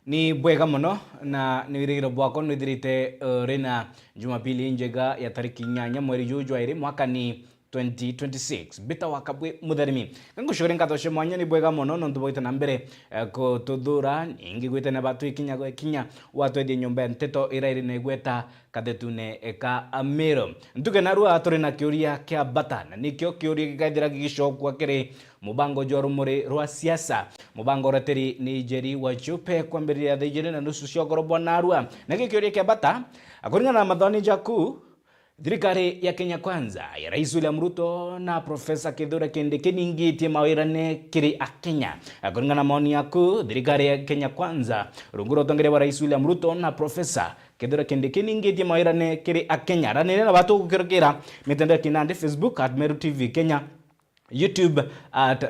Ni bwega muno na niwirigiro bwako nwithirite rina Jumapili njega ya tariki 8 mweri Juni mwaka ni 2026 bita wakabwe mutherimi kangushore ngatoshe mwanya ni bwega muno no ntuboite na mbere ko tudura ingi gwite na batu ikinya watwedie nyumba nteto irairi na igweta kadetune eka amero ntuke narua atore na kiuria kia batana nikyo kiuria gikaithira gigicokwa kiri mubango jorumuri rwa siasa mubango rateri ni Njeri wa Chupe kwambiriria thijiri na nusu ciogorobwa narua na kiuria kia bata akuringana na mathoni jaku thirikari ya Kenya Kwanza ya Rais William Ruto na Profesa Kithure Kindiki ningitie mawirane kiri a Kenya. Akuringana na maoni yaku thirikari ya Kenya Kwanza runguro tongere wa Rais William Ruto na Profesa Kithure Kindiki ningitie mawirane kiri a Kenya. Ranene na batu gukirikira mitandao kinande Facebook @Meru TV Kenya, YouTube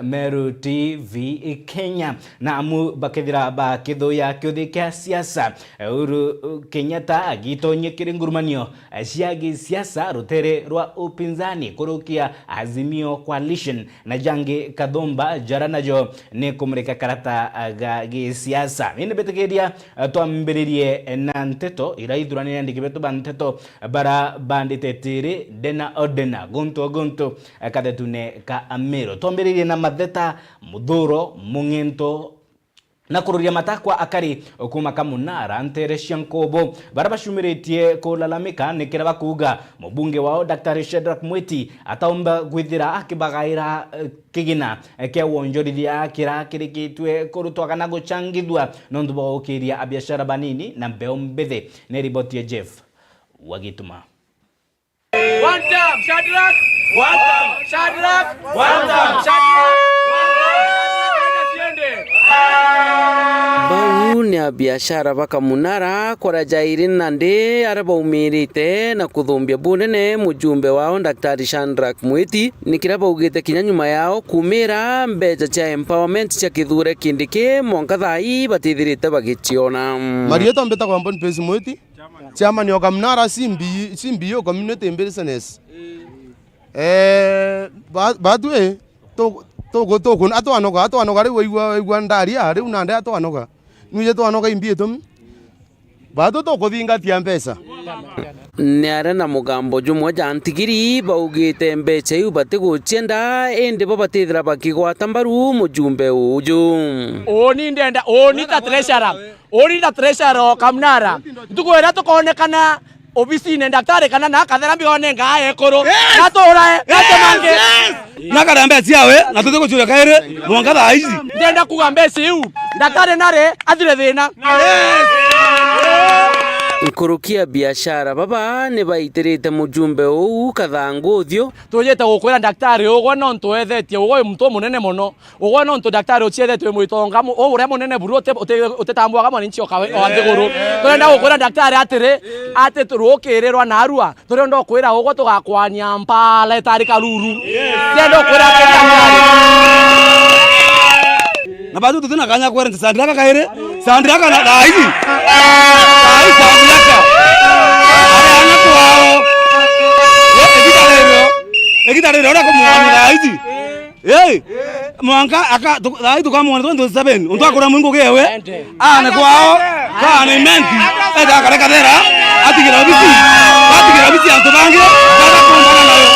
@Meru TV Kenya na amu bakethira ba kithoya kyothika siasa Uhuru Kenyatta agitonye kiringurumanio ciagi siasa rutere rwa upinzani kurukia Azimio Coalition na Jangi Kathumba jaranajo ne kumurika karata ga siasa ine betegeria twambiririe na nteto iraithurania ndikibetu banteto bara banditetiri dena odena gunto kadetune ka amero tomberirie na matheta muthuro mungento na kururia matakwa akari kuma kamunara ntere Shankobo barabashumiritie kulalamika nikira bakuga mubunge wao Dr. Shadrack Mwiti ataomba gwithira akibagaira kigina kia wonjorithia kira kirikitwe kurutwa kana guchangithwa nondu bokiria abiashara banini na mbeo mbethe ne ripoti ya Jeff Wagituma. One time, Shadrack! One time, Shadrack! One time, Shadrack! Bau ni biashara baka munara kwa Jairi Nande araba umirite na kuthumbia bunene mujumbe wao Dr. Shadrack Mwiti nikira baugite kinya nyuma yao kumira mbeja cha empowerment cha Kithure Kindiki monka thai batithirite bagichiona Marieta mbeta kwa mboni pesi Mwiti chama ni okamnara simbi yo community business badwe to kun atwanoga ri weigwa ndaria ri unande atwanoga nwije twanoga imbietum bado to kuthingatia mbeca niare na mugambo jumwe jantigiri baugite mbeca iu batiguchienda indi babatithira bakigwata mbaru mujumbe uju oni ndenda oni ta treasurer kamnara tukwera tukonekana obisi ne daktari kana na kathera mbione ngae koro natora natemange nakara mbesi yawe na tuthiko churia kaire mwanga thaa ici ndenda kuga mbesi iu daktari nare athire thina nkurukia biashara baba ne baitirite mujumbe uu kathangu uthio tujete gukwira daktari ugo no ntuethetie ugo mtu munene muno ugo no ntu daktari uchiethetwe mwitonga uria munene buru utetambwa kama ninchi okathiguru turenda gukwira daktari atire ati turukirirwa na arua turenda gukwira ugo tugakwania mpala itari karuru tendo gukwira daktari na bado tutina kanya kwere Sandraka kaire Sandraka na daizi ana kwao ekitarero ora kumwana daizi mwanga aka dai tukamwana 27 untu akora mungu gewe ana kwao kana imenti eda kare kadera atigira bisi antu bange kada kumbana nayo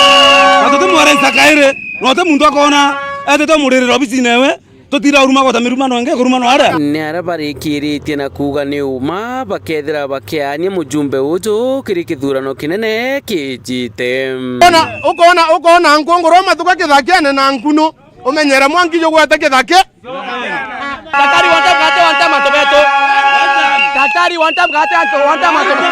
atote mwarenza kaire note muntu akona ete murerero bisi newe tutira uruma kwa tamirumano nge kurumano ara ni arabarikiritie na kuga ni uma bakethira bakiania mujumbe uju kiri kithurano kinene kijite ukona nkongoro matuka kithakiane na nkuno umenyera mwangijo gwata kithake daktari wanta matobeto daktari wanta matobeto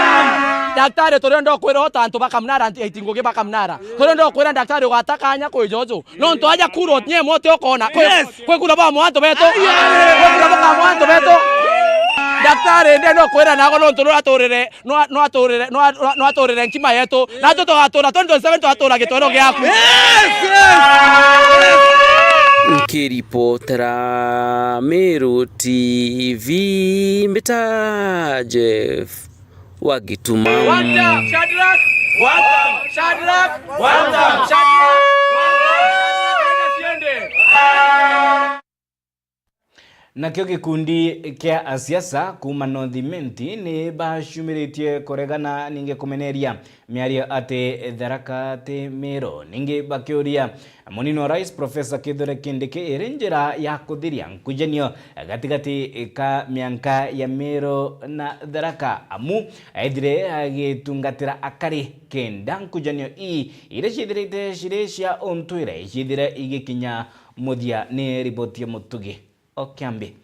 daktari turenda kwira tantu bakamnara itingoge bakamnara turenda kwira daktari watakanya kwijojo no nto aja kuro nye mote okona kwe kura ba mwanto beto daktari ndeno kwira nago no nto no atorere nkima yetu na to atora 27 atora gitoro gyaku Kiripotera Meru TV mbita Jeff Wagituma. One time, Shadrack! One time, Shadrack! One time, Shadrack! Nakio gikundi kia asiasa kuma Northimenti ni bashumiretie koregana ninge kumeneria miario ate Tharaka te Meru ninge bakioria munino rais Professor Kithure Kindiki irinjira ya kuthiria nkujanio gatigati ka mianka ya Meru na Tharaka amu aithire agitungatira akari kenda nkujanio ire cithirite cirecia ontwire cithire igikinya muthia ni riboti ya Mutugi Okiambi.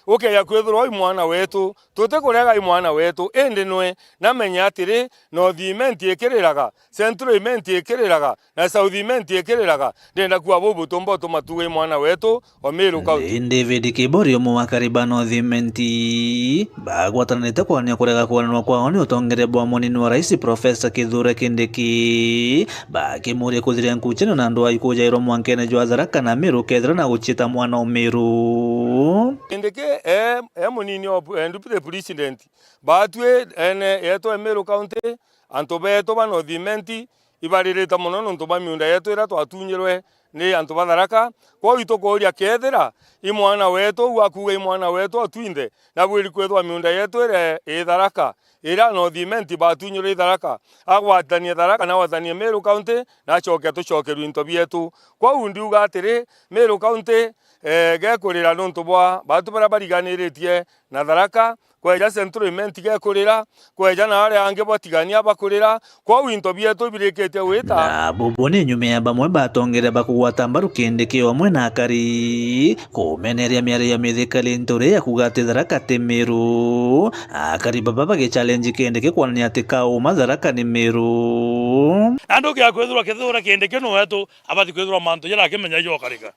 Ukeya kwithirwo imwana wetu tute kurega imwana wetu indi nwe namenya atiri Northimenti ikiriraga Central ikiriraga na Southimenti ikiriraga ndenda kuwa bubu tumbo tumatuge imwana wetu wa Meru County. David Kiborio muwakariba Northimenti bagwatanite kwania kurega kwanwa kwao ni utongere bwa munini wa rais Professor Kithure Kindiki bakimuria kuthiria nkucheno na ndu aikujairwo mwankene jwa Tharaka na Meru kethira na guchita mwana wa Meru. Kindiki munini wa deputy president batwe ene yeto Meru County anto beto ba Northimenti ibaririta muno nonto ba miunda yeto ira twatunyirwe ni anto ba Tharaka kwa itokoria kethira imwana wetu wakuga imwana wetu atwinde na bwiri kwethwa miunda yetu ire Tharaka ira Northimenti batunyirwe Tharaka agwatania Tharaka na watania Meru County na choke tucokerwe into bietu kwa undiuga atiri Meru County gekurira nonto bwa batu bara bariganiritie na Tharaka kweja Central gekurira kweja na ari ange batigania bakurira kwa winto bietu birikete wita na bobo ni nyume ya bamwe batongere bakugwata mbaru Kindiki omwe na akari kumeneria miari ya mithikali ntore ya kugate Tharaka te Meru akari baba bage challenge Kindiki kwania tika uma Tharaka ni Meru ando kya kwethura Kindiki no wetu abati kwethura manto yara kemenya yo karika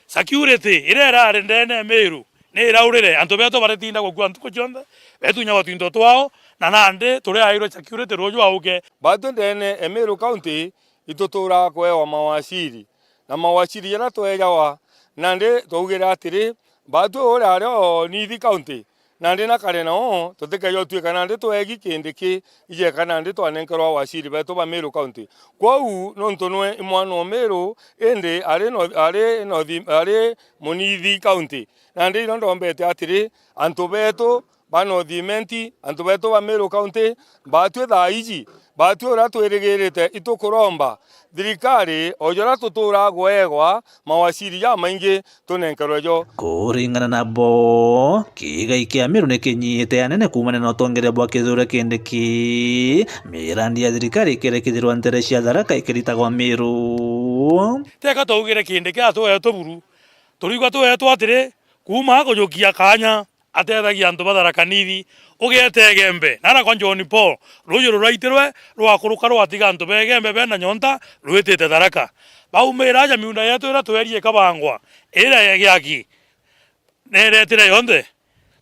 security irera ndene Meru ni iraurire anto beto baretinda gukua ntuko chonda betu nya watu twao na nande tore airo security rojo auke batu ndene Meru County itutura kwewa mawashiri na mawashiri yana twejawa nande tugira atiri batu ore ario Nithi County nande na kare no tutike yo tuika nande twegi Kindiki ije kana nande twanenkerwa washiri betu ba Meru County kwa u nontonwe imwana wa Meru ende are Munithi County nande inondo mbete atiri anto betu ba Northimenti anto betu ba Meru County batwe thaiji batwe ora tweregerete itukuromba thirikari ojora tutura gwegwa mawashiri ya maingi tunenkerwejo kuringana na bo kigai kia Meru ni kinyite anene kumane na utongere bwa Kithure Kindiki mirandi ya thirikari kirekithirwa ntere cia Tharaka ikiritagwa Meru teka tugire Kindiki atweto buru turigwa tweto atire kuma gujukia kanya atethagia antu ba Tharaka Nithi ugetegembe nara kwa John Paul rujo ruraitirwe rwakuruka rwatiga antu begembe bena nyonta rwitite Tharaka baumira ja miunda yetu ira twerie kabangwa ira yagiaki neretire yonde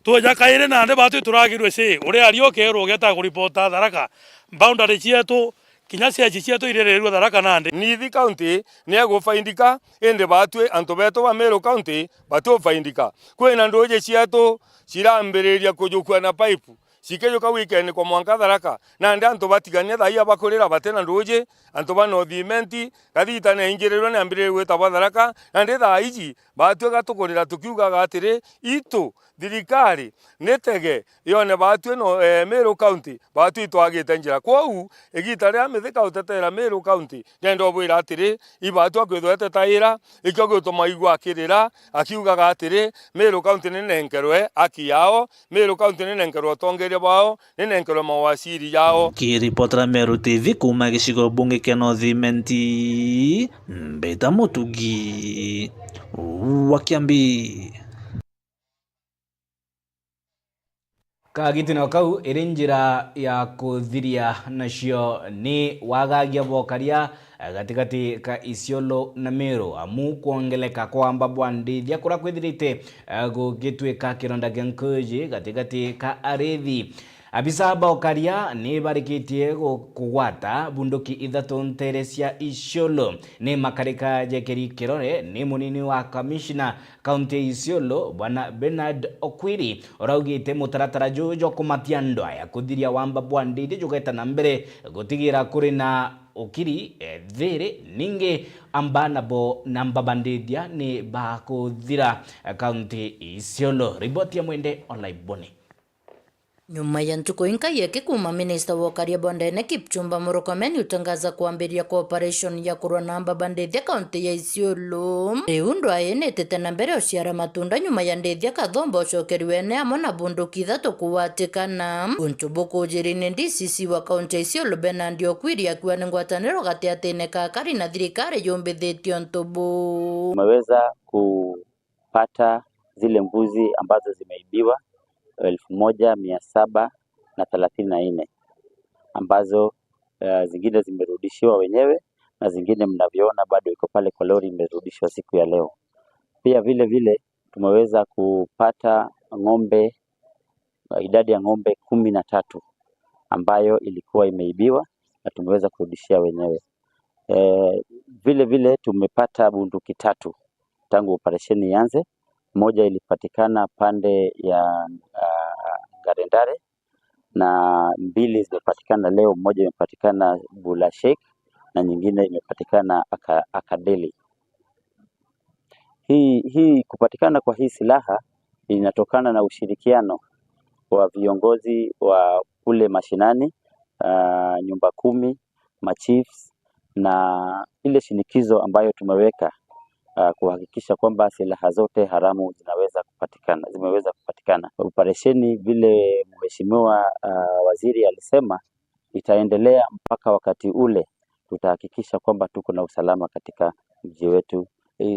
tuja kaire nande batu turagirwe se uri ario kero geta kuripota Tharaka boundary chietu kinya cia chietu irererwa Tharaka nande Nithi County ni agufaindika ende batwe anto beto ba Meru County batu faindika kwena ndoje chietu cirambiriria kujukua na pipe cikejuka weekend kwa mwanka Tharaka nande anto batigania thaia bakurira batena ndoje anto ba Northimenti gathita na ingirirwa na ambire gweta ba Tharaka nande thaiji batwe gatukurira tukiuga gatire itu thirikari netege yone batwe no Meru County batwe twagite njira kwa u igita ria mithika utetera Meru County ndendo bwira atiri ibatu akwithwete taira ikyo tumaigwa akirira akiuga gatire Meru County nenenkerwe aki yao Meru County nenenkerwe tongere bao nenenkerwe mawashiri yao kiripotera Meru TV kuma gicigo bunge kia Northimenti Mbeta Mutugi Wakiambi kagitino kau iri njira ya kuthiria nacio ni wagagia bokaria gatigati ka Isiolo na Meru amu kuongeleka kwa mbabwa ndithia kura kwithirite gugitwika kironda gia nkuji gatigati ka arethi abisa bokaria ni barikitie kugwata bunduki ithatu ntere cia Isiolo ni makarika jekeri kirore ni munini wa commissioner county Isiolo bwana Bernard Okwiri oraugite mutaratara jojo kumatia ndwa ya kuthiria wamba bwandidi jugeta na mbere gutigira kuri na ukiri thiri ningi ambana bo namba bandithia ni bakuthira kaunti Isiolo. Riboti ya Mwende Olaiboni. Nyuma ya ntuko inka yeke kuma Minister wa Kariabo Ndene Kipchumba Murkomen utangaza kuambiria kwa operation ya kurwa namba bandithia kaunti ya Isiolo. Riu ndwayenete tena mbere ociara matunda nyuma ya ndithia kathombo ocokeriwene amo na bunduki ithatu kuwatikana. Untubuku ujirine DCC wa kaunti ya Isiolo Bernard Okwiri akiwa ni ngwataniro gatiatine ka kari na thirikari yumbithitio ntubu. Tumeweza kupata zile mbuzi ambazo zimeibiwa 1734 ambazo zingine zimerudishiwa wenyewe na zingine mnavyoona bado iko pale kwa lori imerudishwa siku ya leo. Pia vile vile tumeweza kupata ng'ombe, idadi ya ng'ombe 13 ambayo ilikuwa imeibiwa na tumeweza kurudishia wenyewe. Vile vile tumepata bunduki 3 tangu operesheni ianze. Moja ilipatikana pande ya Garendare na 2 zimepatikana leo. Moja imepatikana Bula Sheikh na nyingine imepatikana Akadeli. Hii kupatikana kwa hii silaha inatokana na ushirikiano wa viongozi wa kule mashinani, nyumba 10, machiefs na ile shinikizo ambayo tumeweka kuhakikisha kwamba silaha zote haramu zimeweza kupatikana. Operesheni vile mheshimiwa waziri alisema itaendelea mpaka wakati ule tutahakikisha kwamba tuko na usalama katika mji wetu,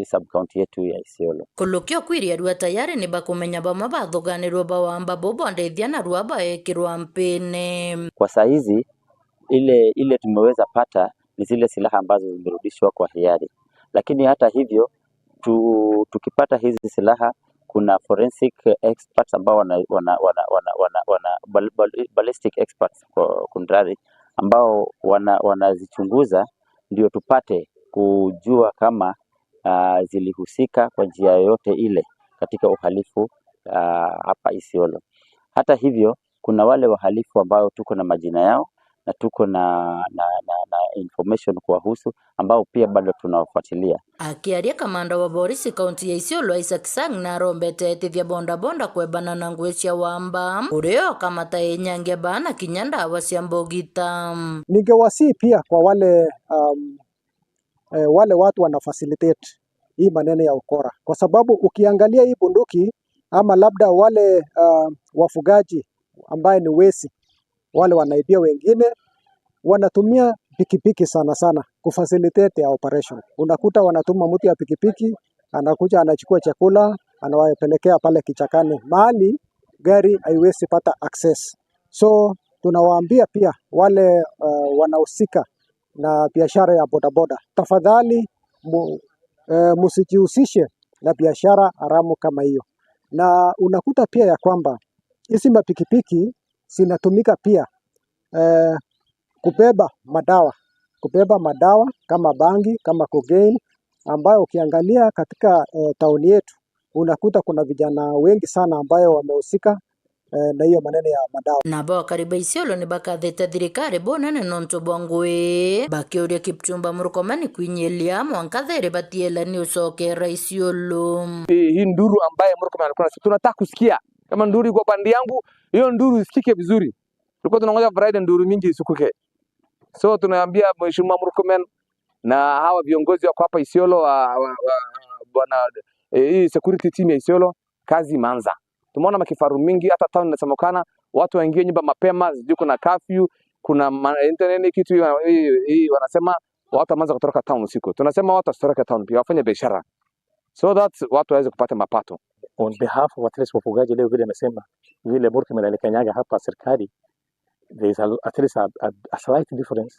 sub-county yetu ya Isiolo. Kulukio Okwiri arua tayari ni bakumenya bama bathuganirwo bawamba bobo ndethia na ruaba ekirwa mpene. Kwa saa hizi ile tumeweza pata ni zile silaha ambazo zimerudishwa kwa hiari. Lakini hata hivyo tukipata hizi silaha kuna forensic experts ambao ballistic experts kundrari ambao wanazichunguza ndio tupate kujua kama zilihusika kwa njia yoyote ile katika uhalifu hapa Isiolo. Hata hivyo kuna wale wahalifu ambao tuko na majina yao na tuko na information kuwahusu ambao pia bado tunawafuatilia. Akiaria kamanda wa polisi kaunti ya Isiolo Isaac Sang na rombete tithia bonda kwebana na ngwe cia wamba urio kamata enyange bana kinyanda wasia mbogita. Ningewasi pia kwa wale watu wana facilitate hii maneno ya ukora, kwa sababu ukiangalia hii bunduki ama labda wale wafugaji ambaye ni wesi wale wanaibia wengine wanatumia pikipiki sana kufacilitate ya operation. Unakuta wanatuma mtu ya pikipiki anakuja anachukua chakula anawapelekea pale kichakani mahali gari haiwezi pata access. So tunawaambia pia wale wanahusika na biashara ya bodaboda, tafadhali msijihusishe na biashara haramu kama hiyo. Na unakuta pia ya kwamba hizi mapikipiki zinatumika pia kubeba madawa kama bangi, kama cocaine, ambayo ukiangalia katika tauni yetu unakuta kuna vijana wengi sana ambayo wamehusika na hiyo maneno ya madawa. Na bao kariba Isiolo ni bakathete thirikari bonane nonto bwangwe bakiuria Kipchumba Murkomen kwinyelia mwankathere batiela ni usokera Isiolo. Hii nduru ambaye Murkomen alikuwa tunataka kusikia kama nduru kwa pande yangu, hiyo nduru isikike vizuri. Tulikuwa tunangoja Friday nduru mingi isukuke. So tunaambia Mheshimiwa Murkomen na hawa viongozi wako hapa Isiolo bwana hii security team ya Isiolo kazi imeanza. Tumeona makifaru mingi hata town inasemekana watu waingie nyumba mapema, sijui kuna curfew, kuna internet kitu hii wanasema watu waanza kutoka town usiku. Tunasema watu wasitoroke town pia wafanye biashara. So that watu waweze kupata mapato. On behalf of at least wafugaji leo vile amesema vile Murkomen alikanyaga hapa serikali, there is at least a slight difference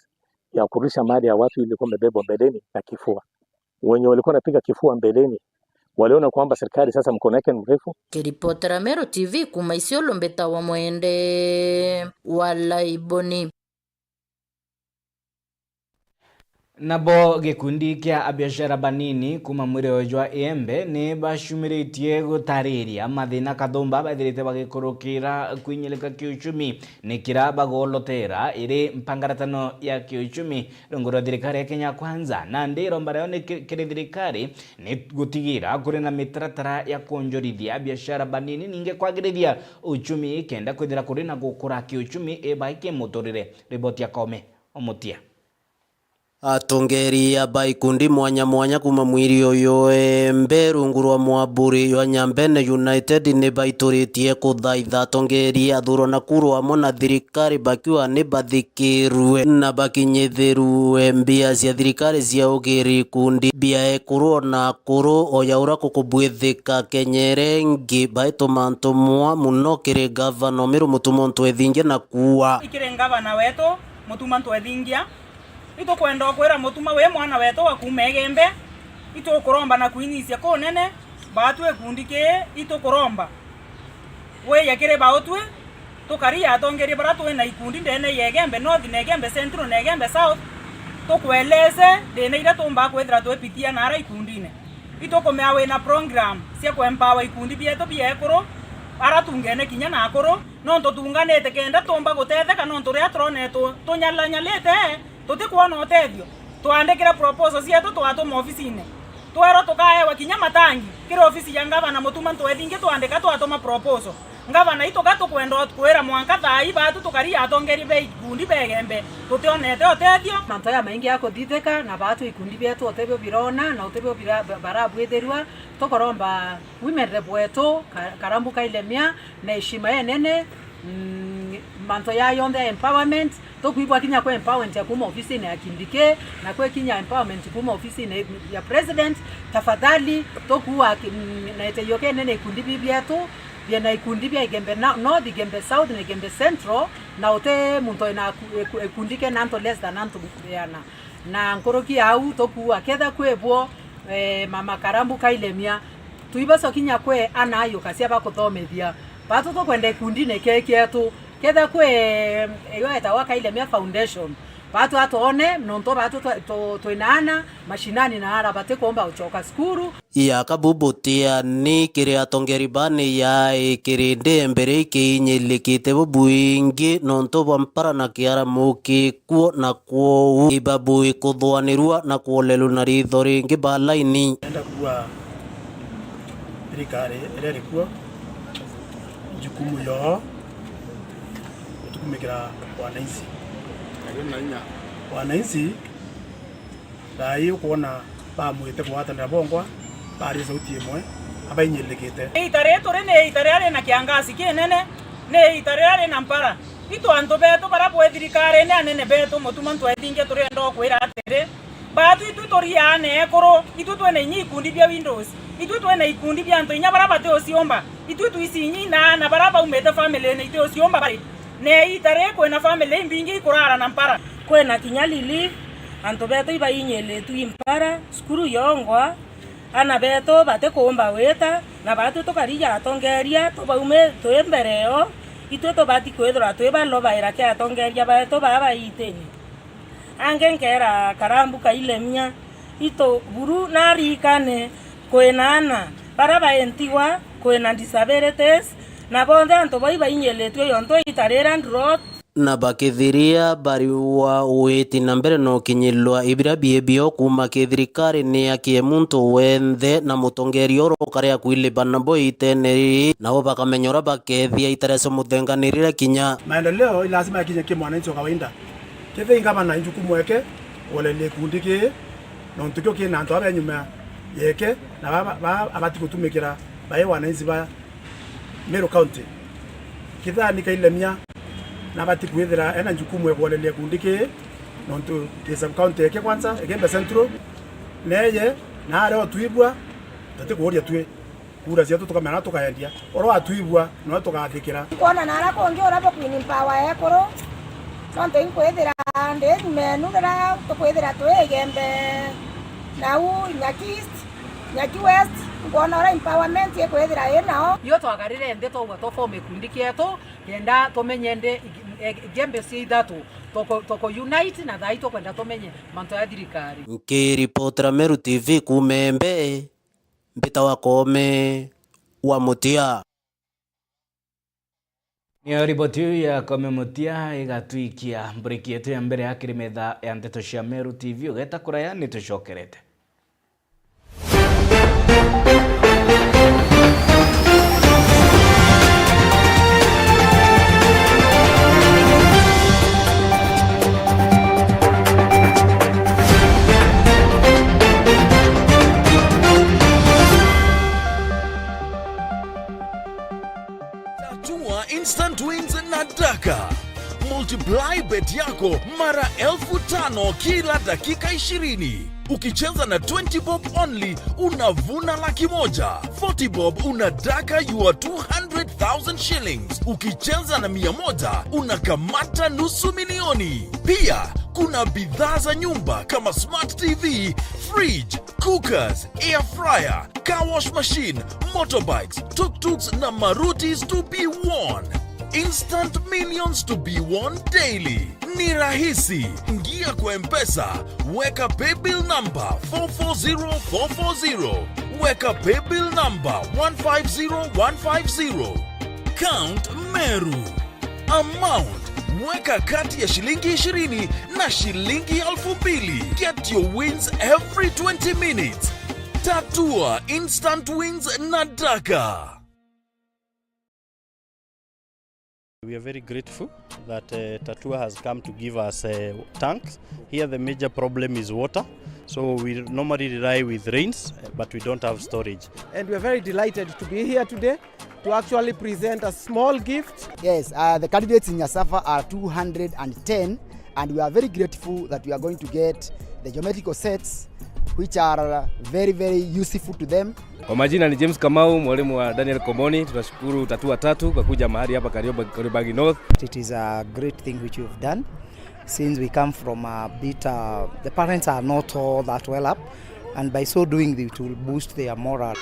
ya kurudisha mali ya watu ilikuwa imebebwa mbeleni na kifua. Wenye walikuwa wanapiga kifua mbeleni waliona kwamba serikali sasa mkono wake ni mrefu. Kiripotera Meru TV kuma Isiolo Mbeta wa Mwende Olaiboni. Nabo gikundi kia abiashara banini kuma mwire jwa Embe ni bashumiritie gutariria mathina kathumba bathirite bagikorokira kwinyeleka kiuchumi ni kiraba golotera iri mpangaratano ya kiuchumi rongoro thirikari ya Kenya Kwanza na ndiro mbareo ni thirikari ni gutigira kuri na mitaratara ya kuonjorithia biashara banini ninge kwagirithia uchumi kenda kwithira kuri na gukura kiuchumi ebaike muturire. Riboti ya Kome Omutia. Atongeria baikundi mwanya mwanya kuma mwiri uyu Embe rungu rwa Mwamburi ya Nyambene United ni baituritie kuthaitha atongeria athuro na kurwa mona thirikari bakiwa ni bathikirwe na bakinyithirwe mbia cia thirikari cia ugiri kundi bia ekurwo na kuru oyaura kukubwithika kenyerengi baituma mwa muno kiri gavana Miru Mutumo Ntwethingia na kuwa ikire gavana wetu Mutumo Ntwethingia ito kwenda kwera mutuma we mwana wetu wa kumegembe ito kuromba na kuinisia ko nene batu ekundike ito kuromba we yakire baotwe to karia atongeri baratu na ikundi ndene yegembe north negembe central negembe south to kweleze dene ira tomba kwethra to epitia na ara ikundine ito komea we na program cia ko empower ikundi bieto biekoro ara tungene kinya na akoro no to tunganete kenda tomba gutetheka no to ria trone to nyalanyalete tutikuona utethio tuandikira proposal cietu twatuma ofisine twero tukaewa kinya matangi kira ofisi ya gavana Mutumo Ntwethingia tuandika twatuma proposal gavana ito gatukwenda kwira mwanka thai batu tukaria atongeri be ikundi begembe tutionete utethio manto ya maingi akuthithika na batu ikundi bietu utebyo birona na utebyo barabwitherwa tukoromba women rep wetu Karambu Ilemia na heshima yenene manto ya yonde empowerment tokuibwa kinya kwa empowerment ya kuma ofisi ya Kindike na kwa kinya empowerment kuma ofisi ya president tafadhali tokuwa na eteyoke nene ikundi bibietu biena ikundi bia Igembe North Igembe South na Igembe Central na ote muntu na ikundike nanto less than nanto yana na nkoroki au tokuwa ketha kwebwo mama Karambu Ilemia tuibaso kinya kwe anayo kasia bakuthomethia batu to kwenda ikundi ne kekietu ketha kwe eyo etawaka Ilemia Foundation batu atone nonto batu toinana mashinani na ara bate kuomba uchoka skuru ya kabubutia ni kiri atongeri bani ya ikirinde mbere ikinyelikite bubuingi nonto bampara na kiara muki kuo na kuo ibabu ikuthwanirwa na kuolelu na rithori ngi balaini enda kuwa thirikari ere kuo jukumu yo tukumikira wananchi rai kuona bamwite kuwatanira bongwa bari sauti imwe abainyelekete itare tore ne itare na kiangasi kinene ne itare na mpara ito anto beto para bwe thirikari ne anene beto Mutumo Ntwethingia tore ndo kwira atere batu itu toria ne ekoro itu twene nyi ikundi bia windows itu twene ikundi bia anto inya bara bate osiomba itu tuisinyi na bara ba umete family ne itu osiomba bari ne itare kwena family mbingi kurara na mpara kwena kinyalili anto beto iba inyele tu impara skuru yongwa ana beto bate kuomba weta na batu tokarija atongeria to baume to embereo itu to bati kwethra to balo baira ke atongeria beto baba iteni angenkera Karambu Ilemia ito buru narikane kwenana para baentiwa kwena disabilities na bonde anto baiba inyele tu yonto itarera road na bakithiria bari wa witi na mbere no kinyilwa ibira biebio kuma kithirikari ni akie muntu wenthe na mutongeri oro karia kwilibana boiteneri nao bakamenyora bakethia itareso muthenganirire kinya maendeleo lazima yakije kwa mwananchi wa kawaida kethe ingaba na jukumu yake wale lekundike no ntukio kina ndo abe nyuma yeke na abati kutumikira bae wananchi ba Meru County kithani Ilemia na bati kwithira ena jukumu wale lekundike no ntu kisa county yake kwanza Igembe Central neye na areo tuibwa tate kuoria tue kura cia tukamena tukaendia oro atuibwa no tugathikira kona nara kongi orabo kwini power ekoro nonto inkwithira nde menu ndara tukwithira Igembe nau Nyaki West ngona ora empowerment yekwithira yenao yo twagarire nde to form ikundi kieto yenda tumenyende gembe cia ithatu toko unite na thai tukwenda tumenye mantu ya thirikari. Nkiripotera Meru TV kumembe Mbita Wakome wa Mutia. Ni ripoti ya Kome Mutia igatuikia break yetu ya mbere hakiri metha ya ndeto cia Meru TV ugeta kuraya nitucokerete. Instant wins na Daka. Multiply bet yako mara 5,000 kila dakika 20. Ukicheza na 20 bob only unavuna $100,000. 40 bob unadaka your 200,000 shillings. Ukicheza na 100 unakamata $500,000. Pia kuna bidhaa za nyumba kama smart TV, fridge, cookers, air fryer, car wash machine, motorbikes, tuk-tuks na Marutis to be won. Instant millions to be won daily. Ni rahisi. Ingia kwa M-Pesa, weka paybill number 440440. Weka paybill number 150150. Count Meru. Amount, weka kati ya shilingi 20 na shilingi 2,000. Get your wins every 20 minutes. Tatua instant wins na Daka. We are very grateful that Tatua has come to give us tanks. Here the major problem is water. So we normally rely with rains, but we don't have storage. And we are very delighted to be here today to actually present a small gift. Yes, the candidates in Nyasafa are 210, and we are very grateful that we are going to get the geometrical sets which are very, very useful to them. Kwa majina ni James Kamau, mwalimu wa Daniel Komoni. Tunashukuru Tatua Tatu kwa kuja mahali hapa Kariobangi North. It is a great thing which you've done. Since we come from a bit, the parents are not all that well up, and by so doing it will boost their morale.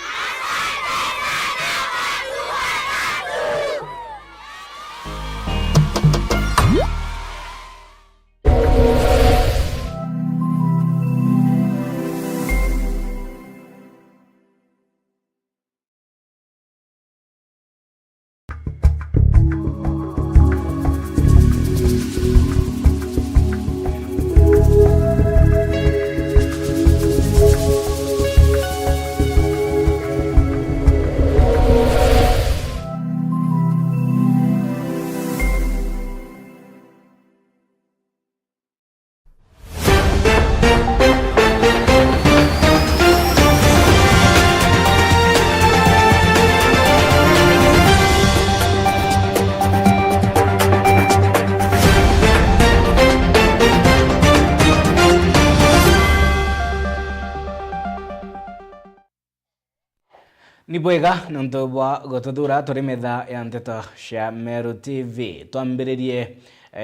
Ni bwega nonto bwa gotothura turi metha ya nteto cia Meru TV twambiririe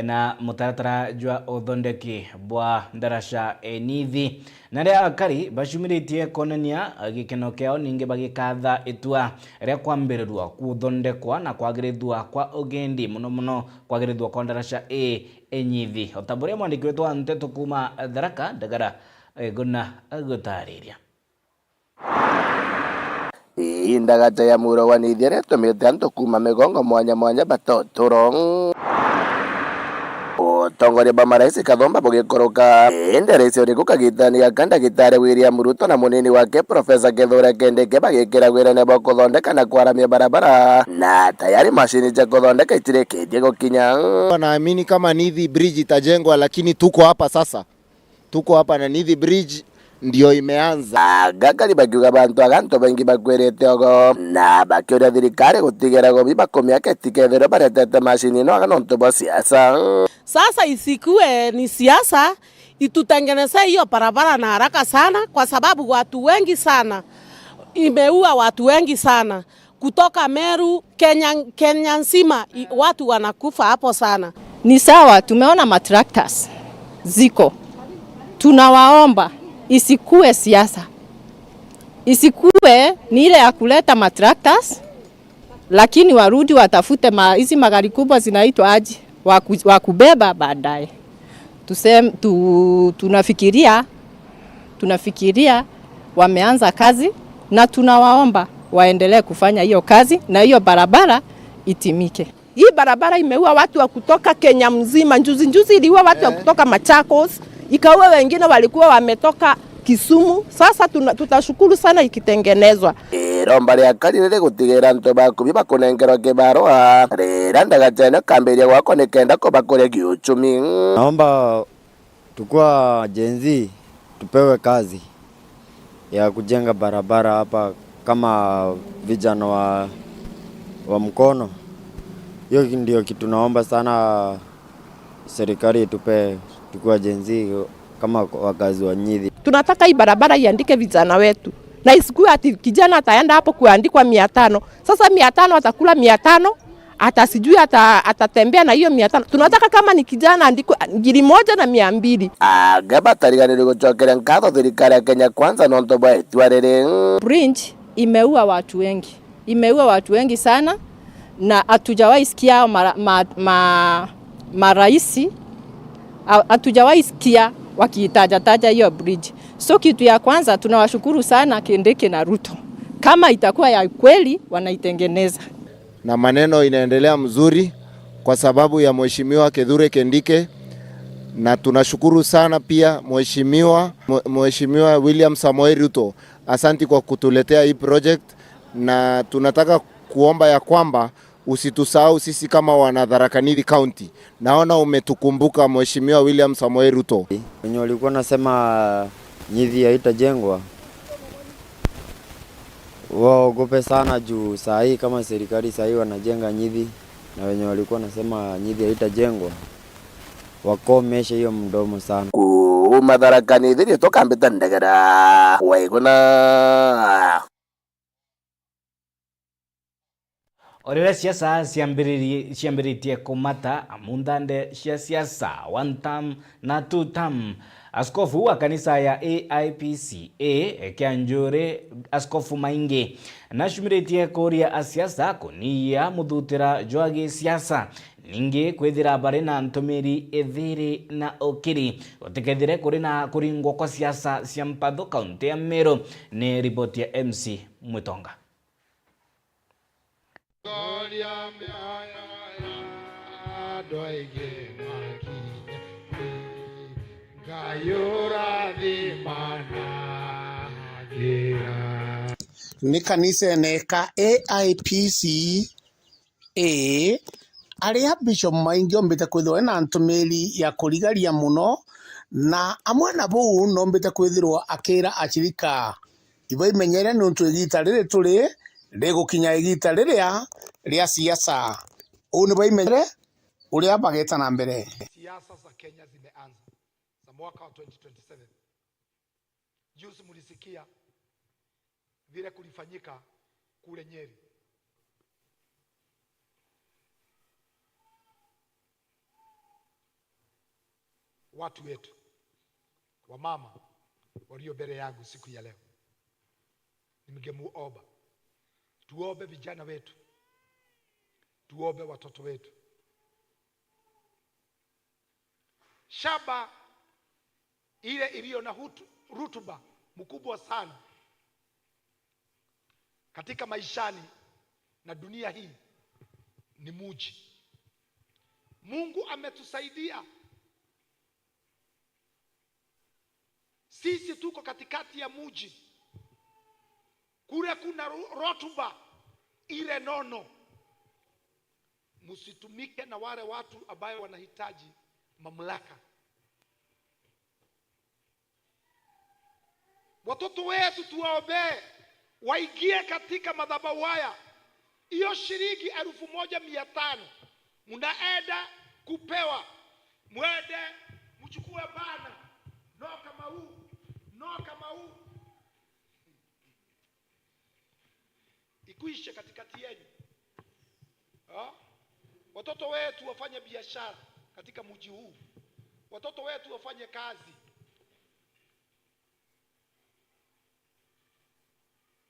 na mutaratara jwa uthondeki bwa ndaraca enithi na ria akari bacumiritie konania gikeno kiao ninge bagikatha itua ria kwambirwa kuthondekwa na kwagirithwa kwa ugendi muno kwagirithwa kwa ndaraca enyithi otaburia mwandiki wetu wa nteto kuma Tharaka Ndagara guna agutariria indagacha ya muro wanithire tumite antu kuma migongo mwanya batotorong utongore ba maraisi kathomba bugikoroka ende raisi uriku kagitania kanda gitare William Ruto na munini wake Profesa Kithure Kindiki bagikira gwirane bo kuthondeka na kwaramia barabara na tayari mashini za kuthondeka itireketie gukinya. Naamini kama Nithi Bridge itajengwa, lakini tuko hapa sasa, tuko hapa na Nithi Bridge ndio imeanza. Gakari bakiuga bantu aganto bengi bakwirite ogo na bakiuria thirikari gutigera gobi bakomia ketikethero baretete mashini no aganonto bo siasa. Sasa isikue ni siasa, itutengeneze hiyo barabara na haraka sana, kwa sababu watu wengi sana imeua watu wengi sana kutoka Meru, Kenya nzima watu wanakufa hapo sana. Ni sawa, tumeona matractors ziko, tunawaomba isikue siasa, isikue ni ile ya kuleta matractors, lakini warudi watafute hizi magari kubwa zinaitwa aje, wa kubeba baadaye. Tunafikiria wameanza kazi na tunawaomba waendelee kufanya hiyo kazi na hiyo barabara itimike. Hii barabara imeua watu wa kutoka Kenya mzima. Njuzi iliua watu wa kutoka Machakos, ikaua wengine walikuwa wametoka Kisumu. Sasa tutashukuru sana ikitengenezwa. Iromba rĩa karire gũtigĩrĩra antu bakubi bakunengerwo kĩbarũa rĩrĩa ndagacene kambĩria gwako nĩ kenda kũbakũria kiuchumi. Naomba tukua Gen Z tupewe kazi ya kujenga barabara hapa kama vijana wa mkono. Hiyo ndio kitu naomba sana serikali tupe, tukua Gen Z kama wakazi wa Nyidhi. Tunataka hii barabara iandike vijana wetu. Na isikuwe ati kijana ataenda hapo kuandikwa 500. Sasa 500 atakula 500, atasijui atatembea na hiyo 500. Tunataka kama ni kijana andikwe 1,200. Agaba tariganĩrwo gũcokeria ngatho thirikari ya Kenya Kwanza nonto bwa itua rĩrĩ. Bridge imeua watu wengi. Imeua watu wengi sana na hatujawahi sikia maraisi hatujawahi sikia wakiitaja hiyo bridge. So kitu ya kwanza tunawashukuru sana Kindiki na Ruto. Kama itakuwa ya kweli wanaitengeneza. Na maneno inaendelea mzuri kwa sababu ya Mheshimiwa Kithure Kindiki, na tunashukuru sana pia Mheshimiwa William Samoei Ruto. Asante kwa kutuletea hii project, na tunataka kuomba ya kwamba usitusahau sisi kama wana Tharaka Nithi County. Naona umetukumbuka Mheshimiwa William Samoei Ruto. Wenye walikuwa nasema Nyidhi haitajengwa waogope sana juu saa hii kama serikali saa hii wanajenga Nyidhi, na wenye walikuwa nasema Nyidhi haitajengwa wakomeshe hiyo mdomo sana. Kuma Tharaka Nithi nĩ tũkambĩte ndegera Waigũna. Orĩrĩa ciaca ciambĩrĩtie kũmata amundande cia siasa one term na two term. Askofu wa kanisa ya AIPCA Kianjũri Askofu Maingi nacumĩrĩtie kũria asiasa kũniia mũthutĩra Njwagi siasa ningi kwithira bari na ntumiri ethiri na okiri utikethire kuri na kuringwo kwa siasa cia mpatho kaunti ya Meru. Ni ripoti ya MC Mwitonga. Ni kanisa neka AIPCA aria Bishop Maingi ombite kwithirwo na ntumiri ya kurigaria muno, na amwe na buu no ombite kwithirwo akira achirika ibo imenyere nuntu igita riri turi rigukinya igita riria ria siasa. Uu ni baimenyere uria bageta na mbere. Siasa za Kenya zimeanza za mwaka wa 2027. Juzi mulisikia vile kulifanyika kule Nyeri. Watu wetu wamama walio mbele yangu siku ya leo, ningemuomba tuombe vijana wetu, tuombe watoto wetu. Shamba ile iliyo na rutuba mkubwa sana katika maishani na dunia hii ni muji. Mungu ametusaidia sisi, tuko katikati ya muji kule, kuna rotuba ile nono. Msitumike na wale watu ambao wanahitaji mamlaka. Watoto wetu tuwaombee waingie katika madhabahu haya. Hiyo shilingi 1,500 mnaenda kupewa, mwende mchukue bana, no kama huu, no kama huu, ikuishe katikati yenu. Watoto wetu wafanye biashara katika mji huu, watoto wetu wafanye kazi.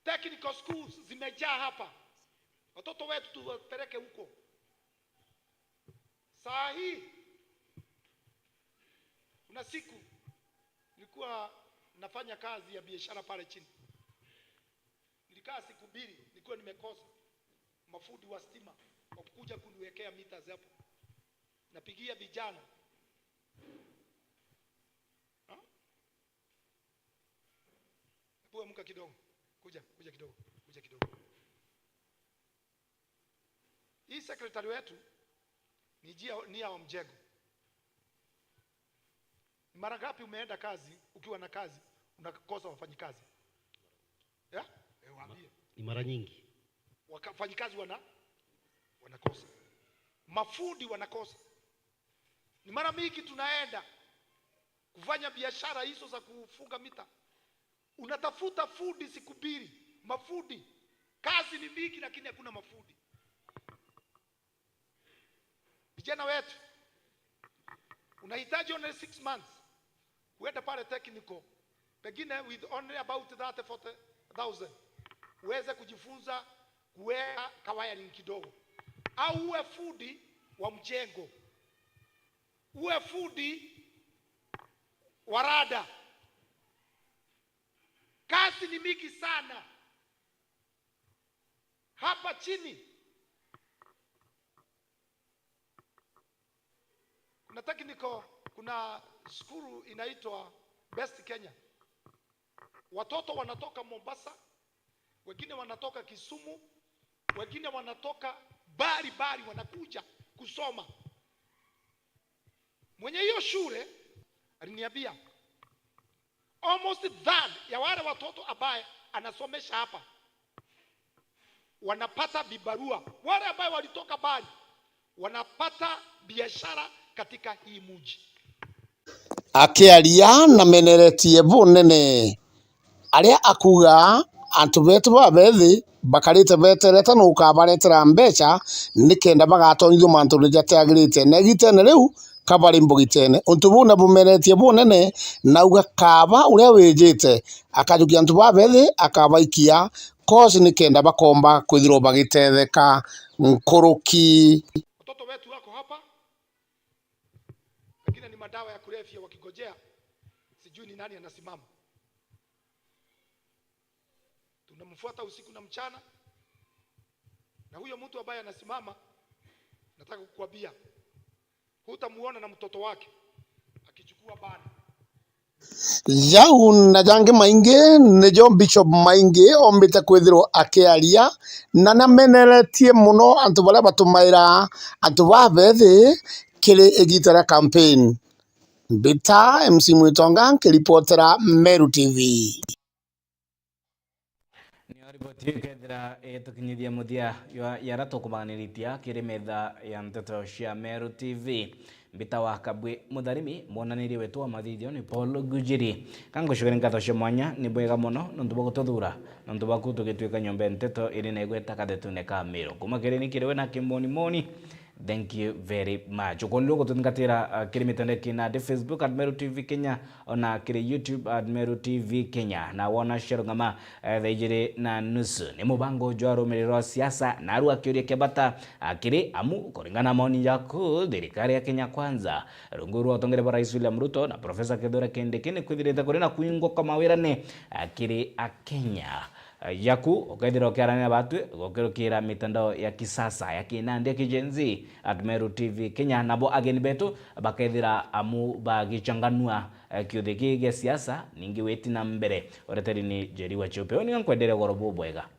Technical schools zimejaa hapa, watoto wetu tuwapeleke huko. Saa hii kuna siku nilikuwa nafanya kazi ya biashara pale chini. Nilikaa siku 2 nilikuwa nimekosa mafundi wa stima wa kuja kuniwekea mita hapo. Napigia vijana. Hebu amka kidogo. Kuja kidogo. Hii sekretari wetu ni ya mjengo. Mara ngapi umeenda kazi, ukiwa na kazi unakosa wafanyikazi? Waambie. Ni mara nyingi. Wafanyikazi wanakosa. Mafundi wanakosa. Ni mara mingi tunaenda kufanya biashara hizo za kufunga mita. Unatafuta fundi siku 2, mafundi. Kazi ni mingi lakini hakuna mafundi. Vijana wetu unahitaji only 6 months. Uende pale technical. Pengine with only about 30,000-40,000. Uweze kujifunza kuweka kawayaring kidogo. Au uwe fundi wa mjengo. Uwe fundi wa rada. Kazi ni mingi sana. Hapa chini kuna technical, kuna skulu inaitwa Best Kenya. Watoto wanatoka Mombasa, wengine wanatoka Kisumu, wengine wanatoka bari wanakuja kusoma. Mwenye hiyo shule aliniambia almost that ya wale watoto ambaye anasomesha hapa wanapata vibarua. Wale ambao walitoka bari wanapata biashara katika hii mji. Akiaria na meneretie bunene aria akuga antu betu babethi bakarite beterete no ukabaretera mbeca nikenda bagatonyithio mantu njatagirite negitene riu kabari mbugitene untu buna bumeretie bunene nauga kaba uria wijite akajukia antu babethi akabaikia kozi nikenda bakomba kwithirwo bagitetheka nkuruki. Watoto wetu wako hapa lakini ni madawa ya kulevya wakigojea, sijui ni nani anasimama. Tunamfuata usiku na mchana, na huyo mtu ambaye anasimama, nataka kukuambia hutamuona na mtoto wake akichukua bana. Jau na jange maingi nijo Bishop maingi ombite kwithirwo akiaria na nameneretie muno antu baria batumaira antu babethi kiri igitara campaign. Bita MC Mwitonga nkiripotera Meru TV. Tikethira tukinyithia muthia yara tukumaniritia kiri metha ya nteto cia Meru TV. Mbita wa Kabwe Mutharimi mwonanirie wetu wa mathithio ni Paul Gujiri. Kangucugire ngatho cia mwanya ni bwega muno nontu bwa gututhura nontu bwa gutugituika nyombe nteto iri na igweta kathetune ka Meru kuma kiri ni kiri we na kimoni. Thank you very much. Ukonlo gutungatira kiri mitandao na Facebook @Meru TV Kenya ona kiri YouTube @Meru TV Kenya na wona share ngama thejire na nusu ni mubango jwaro merero siasa na aru akiuria kebata akiri amu kuringana maoni yaku thirikari ya Kenya Kwanza runguru atongere ba Rais William Ruto na Professor Kithure Kindiki ni kwithirite kuri na kuingo kama wirane akiri a Kenya yaku ukaithira kiarania batu gukirukira mitandao ya kisasa ya kinande kijenzi @Meru TV Kenya nabo ageni betu bakaithira amu bagichanganua kiuthiki gia siasa ningi weti na mbere oreteri ni Jeri wa Chupe oni nkwendere goro bwega.